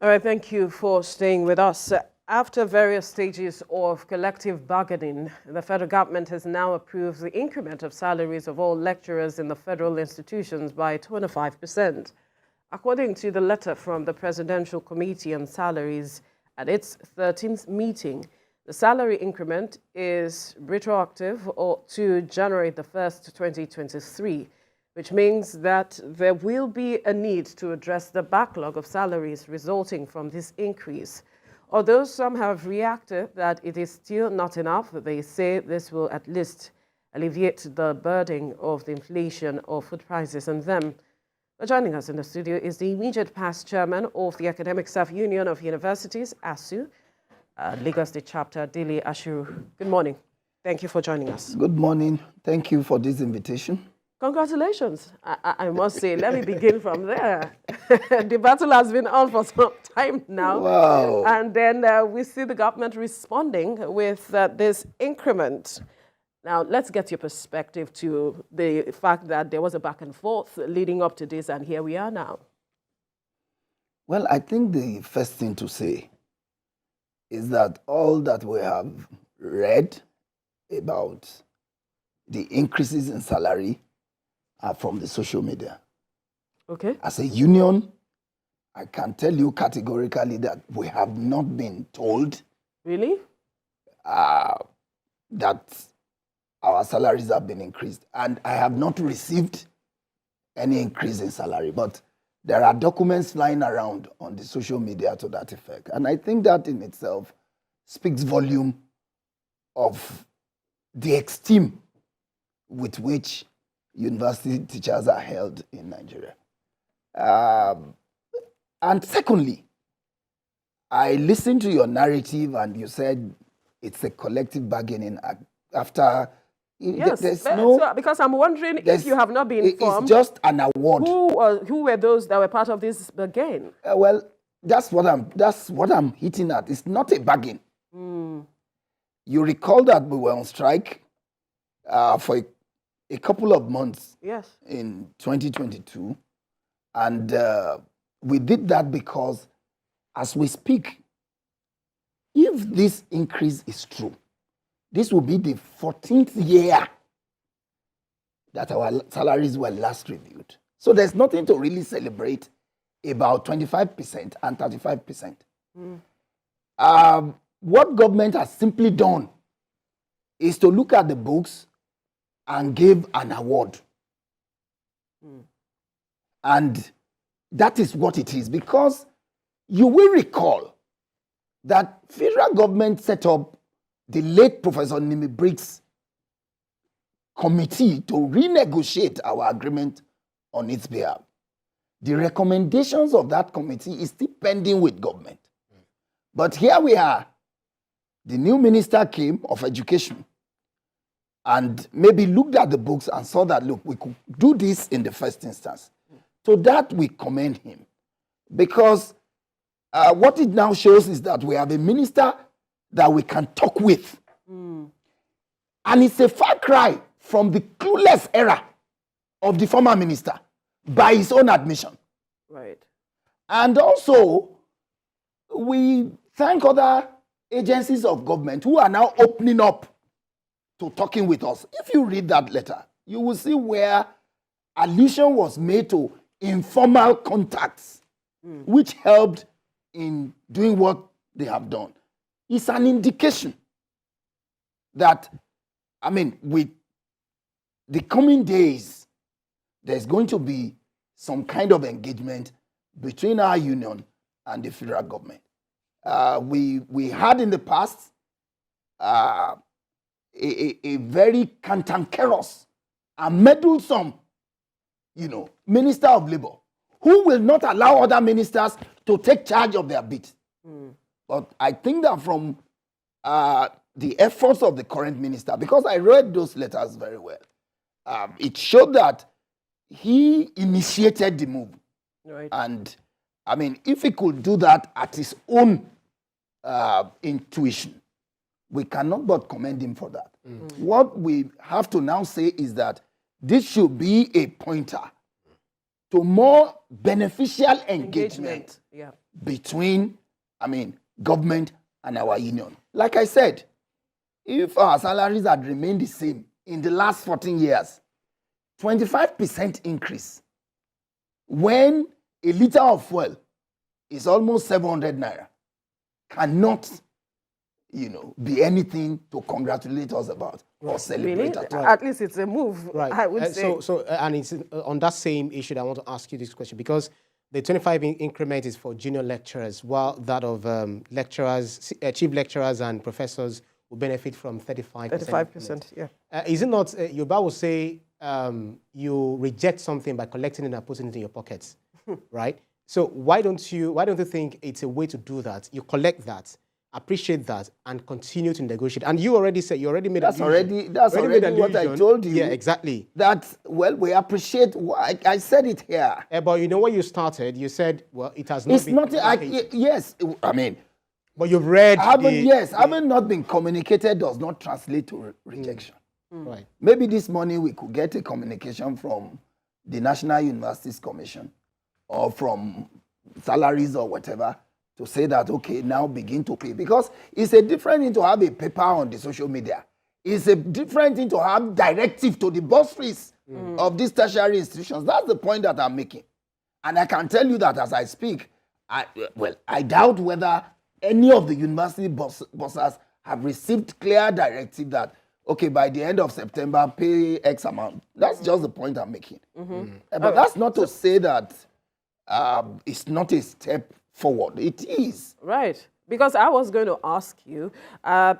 All right, thank you for staying with us. After various stages of collective bargaining, the federal government has now approved the increment of salaries of all lecturers in the federal institutions by 25%. According to the letter from the Presidential Committee on Salaries at its 13th meeting, the salary increment is retroactive to January the 1st, 2023, which means that there will be a need to address the backlog of salaries resulting from this increase. Although some have reacted that it is still not enough, they say this will at least alleviate the burden of the inflation of food prices on them. But joining us in the studio is the immediate past chairman of the Academic Staff Union of Universities, ASU, Lagos State Chapter, Dele Ashiru. Good morning. Thank you for joining us. Good morning. Thank you for this invitation. Congratulations, I must say. Let me begin from there. The battle has been on for some time now. Wow. And then we see the government responding with this increment. Now, let's get your perspective to the fact that there was a back and forth leading up to this, and here we are now. Well, I think the first thing to say is that all that we have read about the increases in salary are from the social media. Okay. As a union, I can tell you categorically that we have not been told Really? that our salaries have been increased. And I have not received any increase in salary, but there are documents flying around on the social media to that effect. And I think that in itself speaks volume of the esteem with which university teachers are held in Nigeria. And secondly, I listened to your narrative and you said it's a collective bargaining after. Yes, there's no, because I'm wondering if you have not been informed. It's just an award. Who were those that were part of this bargain? Well, that's what I'm hitting at. It's not a bargain. You recall that we were on strike for a couple of months. Yes. In 2022, and we did that because, as we speak, if this increase is true, this will be the 14th year that our salaries were last reviewed. So there's nothing to really celebrate about 25% and 35%. What government has simply done is to look at the books and give an award. And that is what it is, because you will recall that federal government set up the late Professor Nimi Briggs committee to renegotiate our agreement on its behalf. The recommendations of that committee is still pending with government. But here we are. The new minister came of education and maybe looked at the books and saw that, look, we could do this in the first instance. So that we commend him. Because what it now shows is that we have a minister that we can talk with. And it's a far cry from the clueless era of the former minister, by his own admission. Right. And also, we thank other agencies of government who are now opening up to talking with us. If you read that letter, you will see where allusion was made to informal contacts, which helped in doing what they have done. It's an indication that, with the coming days, there's going to be some kind of engagement between our union and the federal government. We had in the past a very cantankerous and meddlesome, minister of labor, who will not allow other ministers to take charge of their bit. But I think that from the efforts of the current minister, because I read those letters very well, it showed that he initiated the move. Right. And if he could do that at his own intuition, we cannot but commend him for that. What we have to now say is that this should be a pointer to more beneficial engagement between, government and our union. Like I said, if our salaries had remained the same in the last 14 years, 25% increase, when a liter of fuel is almost 700 naira, cannot, be anything to congratulate us about or celebrate Really? at. At least it's a move, Right. I would say. And it's on that same issue that I want to ask you this question, because the 25 increment is for junior lecturers, while that of lecturers, chief lecturers and professors will benefit from 35%. 35%, yeah. Is it not, Yoruba will say, you reject something by collecting it and putting it in your pockets, right? So why don't you think it's a way to do that? You collect that, appreciate that, and continue to negotiate. And you already said, That's already what I told you. Yeah, exactly. That, well, we appreciate, I said it here. But you know when you started, you said, well, it has not It's been not, communicated. yes, But you've read having not been communicated does not translate to rejection. Right. Maybe this morning we could get a communication from the National Universities Commission or from Salaries or whatever to say that, okay, now begin to pay. Because it's a different thing to have a paper on the social media. It's a different thing to have directive to the bursaries of these tertiary institutions. That's the point that I'm making. And I can tell you that as I speak, I doubt whether any of the university bursars have received clear directive that, okay, by the end of September, pay X amount. That's just the point I'm making. But that's not to say that it's not a step forward. It is. Right. Because I was going to ask you,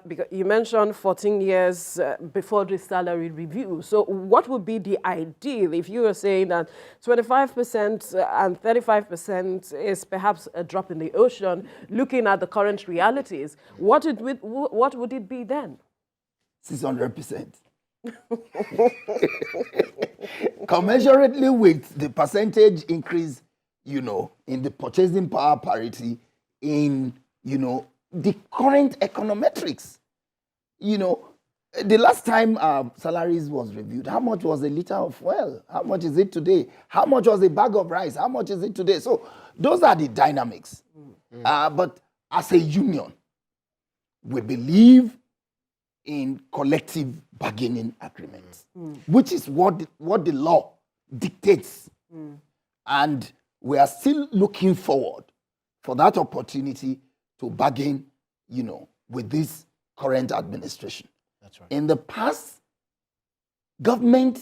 because you mentioned 14 years before the salary review. So what would be the ideal if you were saying that 25% and 35% is perhaps a drop in the ocean, looking at the current realities? What would it be then? 600%. Commensurately with the percentage increase, in the purchasing power parity in, the current econometrics. The last time salaries was reviewed, how much was a liter of fuel? How much is it today? How much was a bag of rice? How much is it today? So those are the dynamics. But as a union, we believe in collective bargaining agreements, which is what the law dictates. And we are still looking forward for that opportunity to bargain, with this current administration. That's right. In the past, government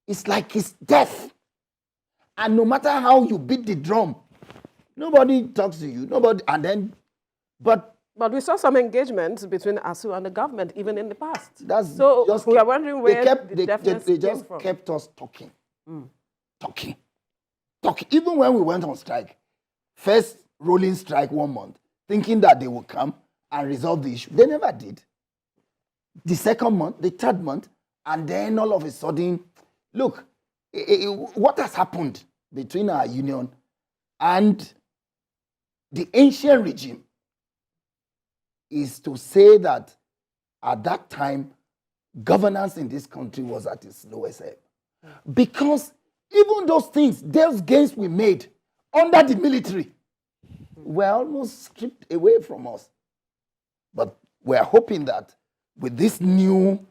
is like it's deaf. And no matter how you beat the drum, nobody talks to you. But we saw some engagement between ASU and the government even in the past. So we are wondering where they just came from. kept us talking. Talking. Even when we went on strike, first rolling strike 1 month, thinking that they would come and resolve the issue. They never did. The second month, the third month, and then all of a sudden, look, what has happened between our union and the ancient regime is to say that at that time, governance in this country was at its lowest ebb. Because even those gains we made under the military were almost stripped away from us. But we're hoping that with this new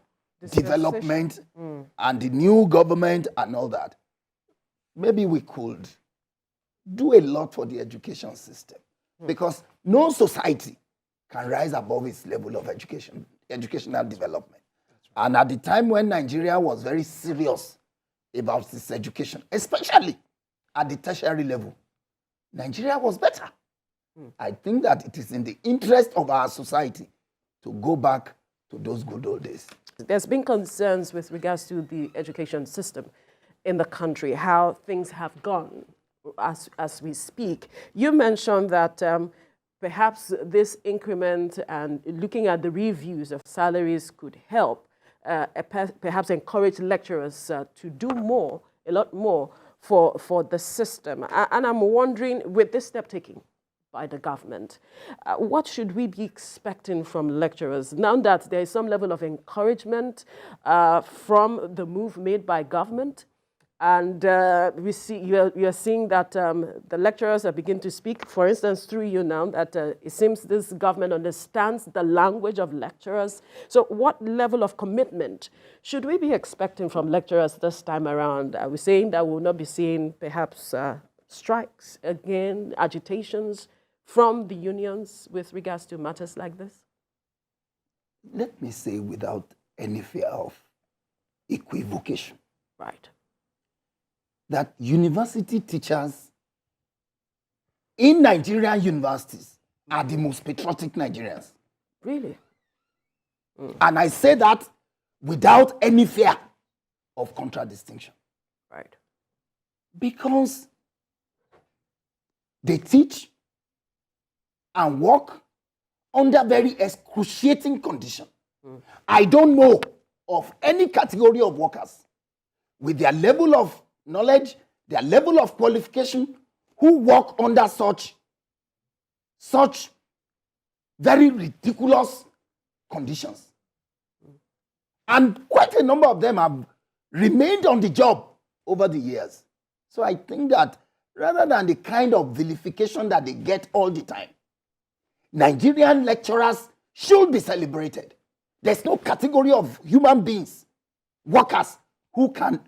development and the new government and all that, maybe we could do a lot for the education system. Because no society can rise above its level of educational development. And at the time when Nigeria was very serious about its education, especially at the tertiary level, Nigeria was better. I think that it is in the interest of our society to go back to those good old days. There's been concerns with regards to the education system in the country, how things have gone as we speak. You mentioned that perhaps this increment and looking at the reviews of salaries could help perhaps encourage lecturers to do more, a lot more for the system. And I'm wondering, with this step taken by the government, what should we be expecting from lecturers now that there is some level of encouragement from the move made by government? And you're seeing that the lecturers are beginning to speak, for instance, through you now, that it seems this government understands the language of lecturers. So what level of commitment should we be expecting from lecturers this time around? Are we saying that we'll not be seeing perhaps strikes again, agitations from the unions with regards to matters like this? Let me say without any fear of equivocation. Right. That university teachers in Nigerian universities are the most patriotic Nigerians. Really? And I say that without any fear of contradistinction. Right. Because they teach and work under very excruciating conditions. I don't know of any category of workers with their level of knowledge, their level of qualification, who work under such very ridiculous conditions. And quite a number of them have remained on the job over the years. So I think that rather than the kind of vilification that they get all the time, Nigerian lecturers should be celebrated. There's no category of human beings, workers, who can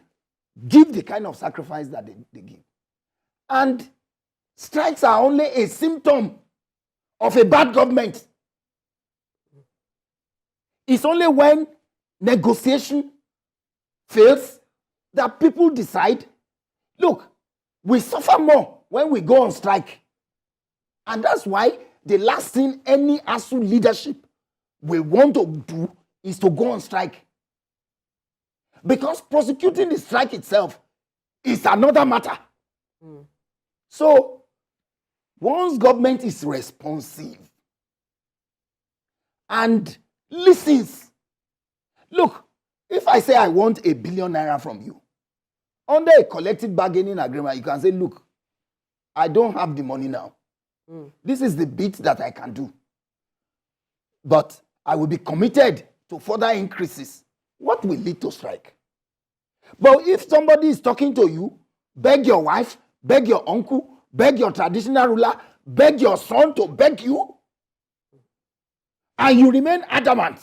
give the kind of sacrifice that they give. And strikes are only a symptom of a bad government. It's only when negotiation fails that people decide, look, we suffer more when we go on strike. And that's why the last thing any ASU leadership will want to do is to go on strike. Because prosecuting the strike itself is another matter. So, once government is responsive and listens, look, if I say I want ₦1 billion from you, under a collective bargaining agreement, you can say, look, I don't have the money now. This is the bit that I can do. But I will be committed to further increases. What will lead to strike? But if somebody is talking to you, beg your wife, beg your uncle, beg your traditional ruler, beg your son to beg you, and you remain adamant,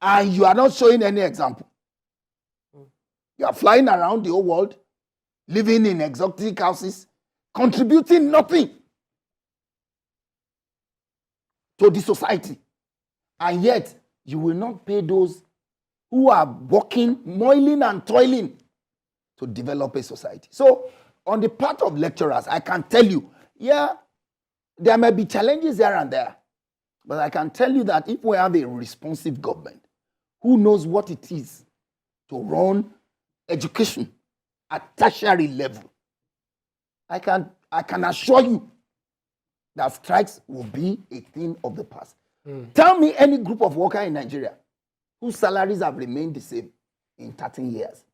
and you are not showing any example. You are flying around the whole world, living in exotic houses, contributing nothing to the society. And yet, you will not pay those who are working, moiling and toiling to develop a society. So, on the part of lecturers, I can tell you, yeah, there may be challenges here and there. But I can tell you that if we have a responsive government who knows what it is to run education at tertiary level, I can assure you that strikes will be a thing of the past. Tell me any group of workers in Nigeria whose salaries have remained the same in 13 years.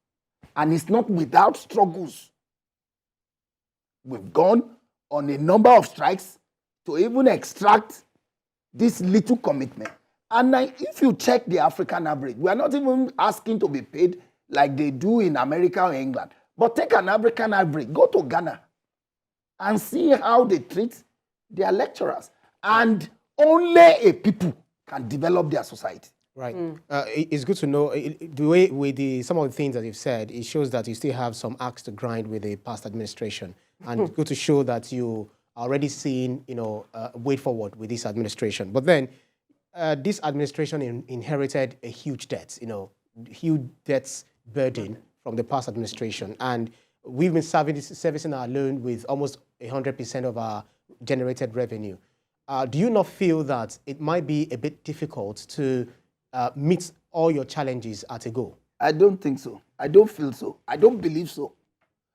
And it's not without struggles. We've gone on a number of strikes to even extract this little commitment. And if you check the African average, we are not even asking to be paid like they do in America or England. But take an African average, go to Ghana and see how they treat their lecturers. And only a people can develop their society. Right. It's good to know the way with some of the things that you've said. It shows that you still have some axe to grind with the past administration, and it's good to show that you are already seeing, way forward with this administration. But then, this administration inherited a huge debt, huge debts burden from the past administration, and we've been servicing our loan with almost 100% of our generated revenue. Do you not feel that it might be a bit difficult to meet all your challenges at a go? I don't think so. I don't feel so. I don't believe so.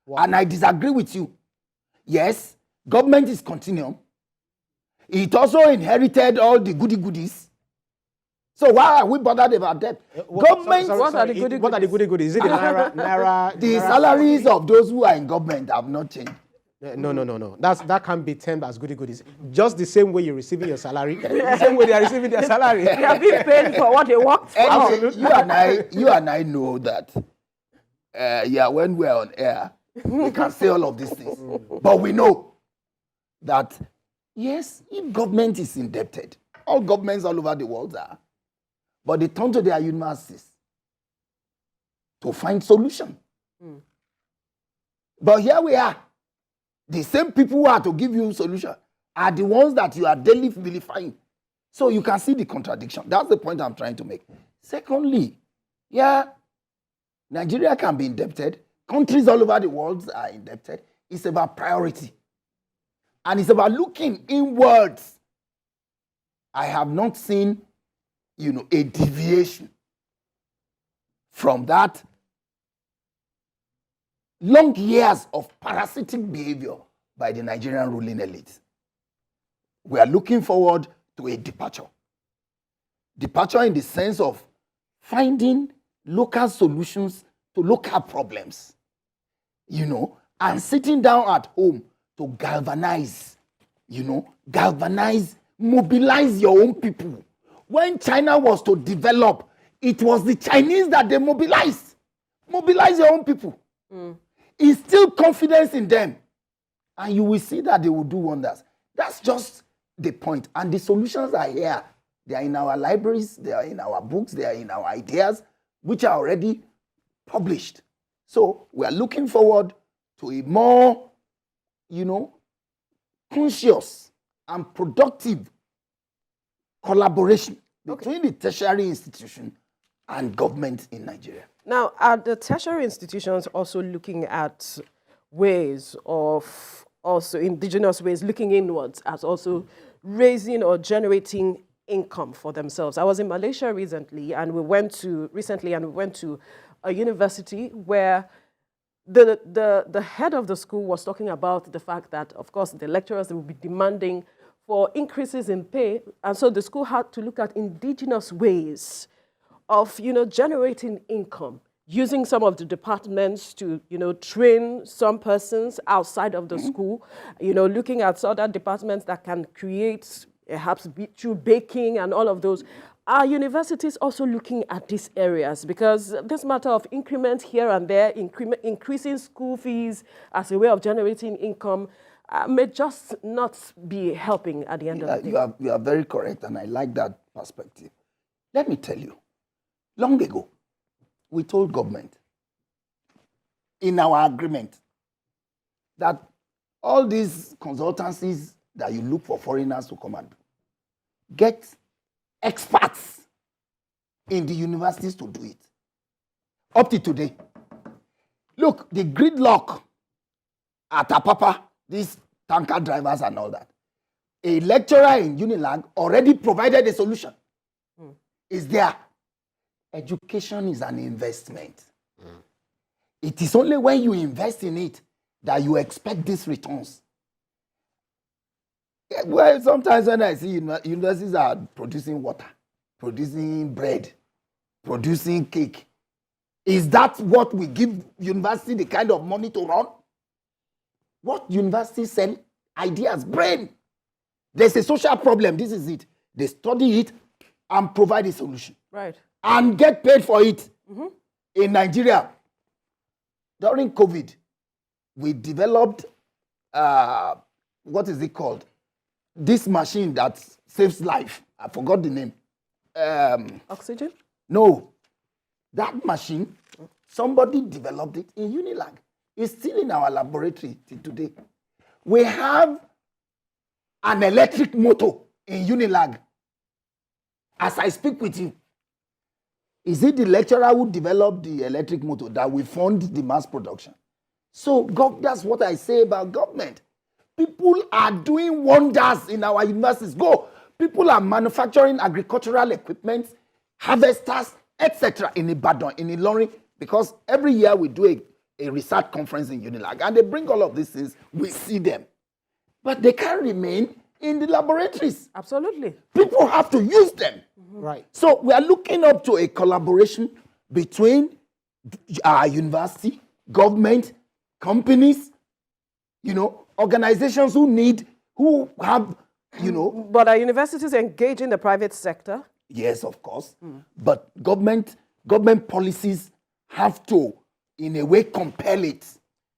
Wow. And I disagree with you. Yes, government is continuum. It also inherited all the goodies. So why are we bothered about that? Government. What are the goodies? Is it the naira? The salaries of those who are in government have not changed. No. That can't be termed as goodies. Just the same way you're receiving your salary, the same way they are receiving their salary. They are being paid for what they worked for. You and I know that when we're on air, we can say all of these things. But we know that, yes, if government is indebted, all governments all over the world are, but they turn to their universities to find solution. But here we are. The same people who are to give you solution are the ones that you are daily vilifying. So you can see the contradiction. That's the point I'm trying to make. Secondly, Nigeria can be indebted. Countries all over the world are indebted. It's about priority. And it's about looking inwards. I have not seen, a deviation from that long years of parasitic behavior by the Nigerian ruling elite. We are looking forward to a departure. Departure in the sense of finding local solutions to local problems, and sitting down at home to galvanize, mobilize your own people. When China was to develop, it was the Chinese that they mobilized. Mobilize your own people. Instill confidence in them. And you will see that they will do wonders. That's just the point. And the solutions are here. They are in our libraries. They are in our books. They are in our ideas, which are already published. So we are looking forward to a more, conscious and productive collaboration between the tertiary institution and government in Nigeria. Now, are the tertiary institutions also looking at ways of also indigenous ways, looking inwards as also raising or generating income for themselves? I was in Malaysia recently, and we went to a university where the head of the school was talking about the fact that, of course, the lecturers will be demanding for increases in pay, and so the school had to look at indigenous ways of, generating income, using some of the departments to, train some persons outside of the school, looking at other departments that can create, perhaps through baking and all of those. Are universities also looking at these areas? Because this matter of increment here and there, increasing school fees as a way of generating income, may just not be helping at the end of the day. You are very correct, and I like that perspective. Let me tell you, long ago, we told government in our agreement that all these consultancies that you look for foreigners to come and do, get experts in the universities to do it. Up to today. Look, the gridlock at Apapa, these tanker drivers and all that, a lecturer in Unilag already provided a solution. It's there. Education is an investment. It is only when you invest in it that you expect these returns. Well, sometimes when I see universities are producing water, producing bread, producing cake, is that what we give university the kind of money to run? What universities sell? Ideas, brain. There's a social problem. This is it. They study it and provide a solution. Right. And get paid for it. In Nigeria, during COVID, we developed, what is it called? This machine that saves life. I forgot the name. Oxygen? No. That machine, somebody developed it in Unilag. It's still in our laboratory till today. We have an electric motor in Unilag. As I speak with you, is it the lecturer who developed the electric motor that will fund the mass production? So that's what I say about government. People are doing wonders in our universities. Go. People are manufacturing agricultural equipment, harvesters, etc. in Ibadan, in Ilorin, because every year we do a research conference in Unilag, and they bring all of these things. We see them. But they can't remain in the laboratories. Absolutely. People have to use them. Right. So we are looking up to a collaboration between our university, government, companies, organizations who have, But are universities engaging the private sector? Yes, of course. But government policies have to, in a way, compel it.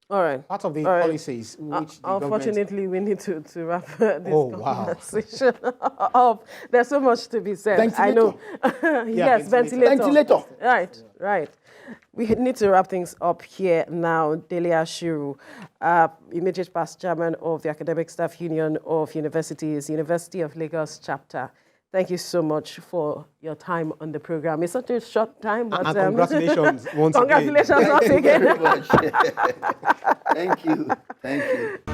All right. Part of the All right. policies which the government... Unfortunately, we need to wrap this Oh, wow. conversation up. There's so much to be said. Ventilator. I know. Yes, ventilator. Ventilator. Right, right. We need to wrap things up here now. Delia Shiru, immediate past chairman of the Academic Staff Union of Universities, University of Lagos chapter. Thank you so much for your time on the program. It's such a short time, but And congratulations once again. Congratulations once again. Thank you very much. Thank you. Thank you.